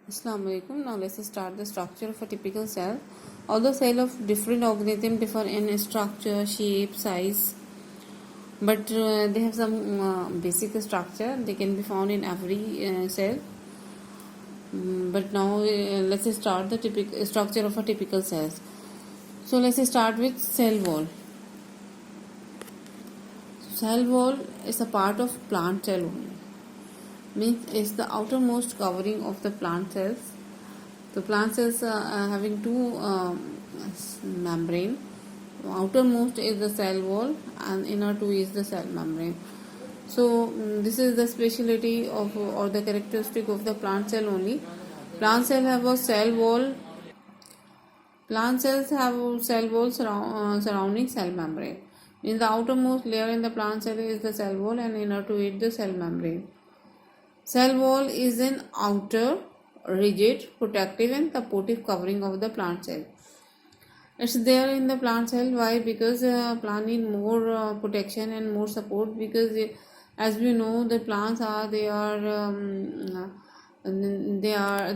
Assalamu alaikum. Now let's start the structure of a typical cell. Although cells of different organisms differ in structure, shape, size, but they have some basic structure. They can be found in every cell. But now let's start the typical structure of a typical cell. So let's start with cell wall. Cell wall is a part of plant cell only. Means it's the outermost covering of the plant cells. The plant cells are having two membrane. Outermost is the cell wall and inner two is the cell membrane. So this is the speciality of or the characteristic of the plant cell only. Plant cells have a cell wall. Plant cells have cell wall surrounding cell membrane. In the outermost layer in the plant cell is the cell wall and inner to it the cell membrane. Cell wall is an outer, rigid, protective and supportive covering of the plant cell. It's there in the plant cell. Why? Because plant need more protection and more support. Because as we know, the plants are they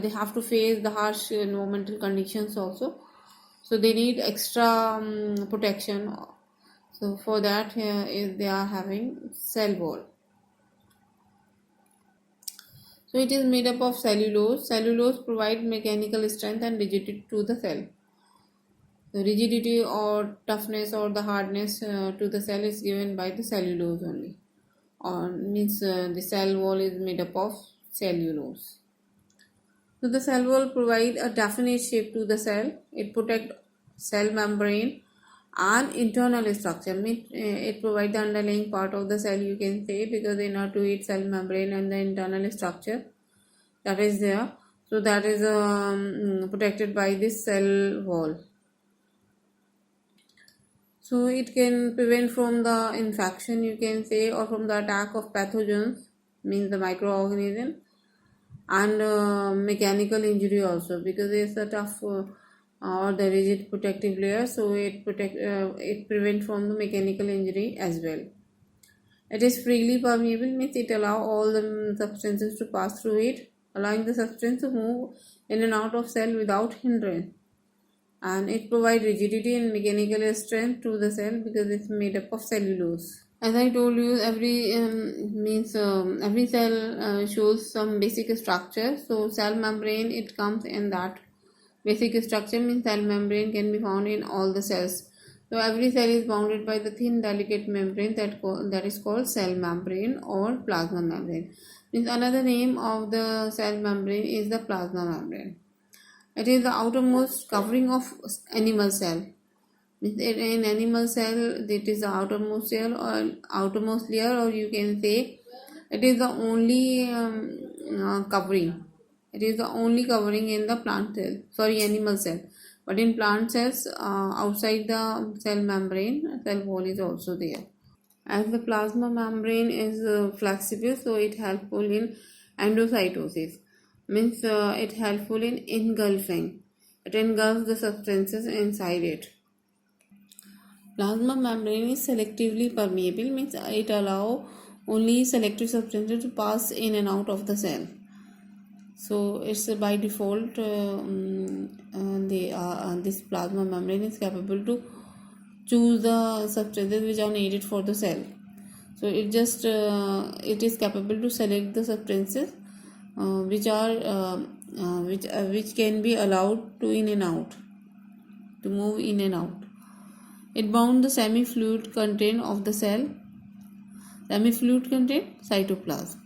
have to face the harsh environmental conditions also. So they need extra protection. So for that, they are having cell wall. So it is made up of cellulose. Cellulose provides mechanical strength and rigidity to the cell. The rigidity or toughness or the hardness to the cell is given by the cellulose only. Or means the cell wall is made up of cellulose. So the cell wall provides a definite shape to the cell. It protects cell membrane and internal structure. Means it provides the underlying part of the cell, you can say, because inner to it cell membrane and the internal structure that is there. So that is protected by this cell wall. So it can prevent from the infection, you can say, or from the attack of pathogens, means the microorganism, and mechanical injury also, because it's a tough or the rigid protective layer. So it prevent from the mechanical injury as well. It is freely permeable, means it allow all the substances to pass through it, allowing the substance to move in and out of cell without hindrance. And it provides rigidity and mechanical strength to the cell because it's made up of cellulose. As I told you, every cell shows some basic structure. So cell membrane, it comes in that basic structure. Means cell membrane can be found in all the cells. So every cell is bounded by the thin delicate membrane that is called cell membrane or plasma membrane. Means another name of the cell membrane is the plasma membrane. It is the outermost covering of animal cell. In animal cell, it is the outermost cell or outermost layer, or you can say it is the only covering. It is the only covering in the animal cell. But in plant cells, outside the cell membrane, cell wall is also there. As the plasma membrane is flexible, so it helpful in endocytosis. Means it helpful in engulfing. It engulfs the substances inside it. Plasma membrane is selectively permeable, means it allow only selective substances to pass in and out of the cell. So it's by default this plasma membrane is capable to choose the substances which are needed for the cell. So it is capable to select the substances which can be allowed to move in and out. It bound the semi-fluid content of the cell. Semi-fluid content cytoplasm.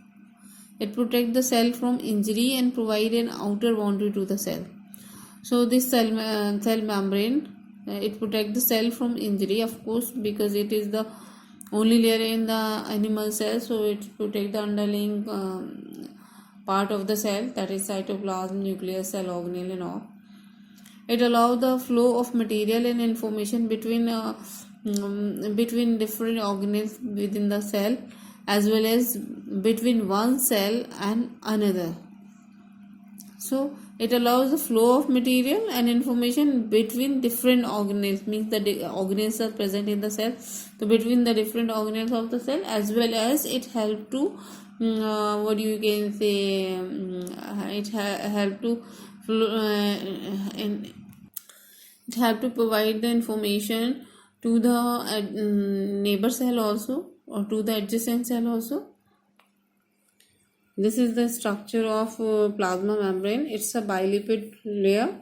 It protects the cell from injury and provide an outer boundary to the cell. So this cell membrane, it protects the cell from injury, of course, because it is the only layer in the animal cell. So it protects the underlying part of the cell, that is cytoplasm, nucleus, cell organelle and all. It allows the flow of material and information between different organelles within the cell, as well as between one cell and another. So it allows the flow of material and information between different organelles, means the organelles are present in the cell. So between the different organelles of the cell, as well as it helps to what you can say, it help to in it have to provide the information to the neighbor cell also, or to the adjacent cell also. This is the structure of plasma membrane. It's a bilipid layer.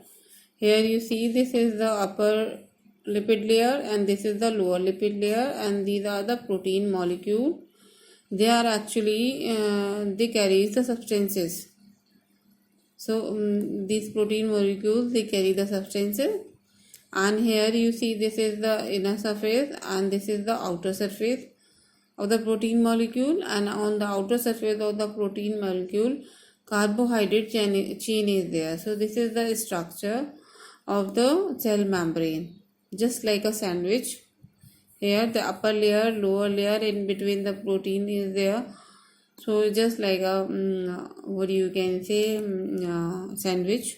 Here you see this is the upper lipid layer and this is the lower lipid layer, and these are the protein molecule. They are actually they carry the substances. So these protein molecules, they carry the substances, and here you see this is the inner surface and this is the outer surface of the protein molecule, and on the outer surface of the protein molecule carbohydrate chain is there. So this is the structure of the cell membrane, just like a sandwich. Here the upper layer, lower layer, in between the protein is there. So just like a what you can say, sandwich.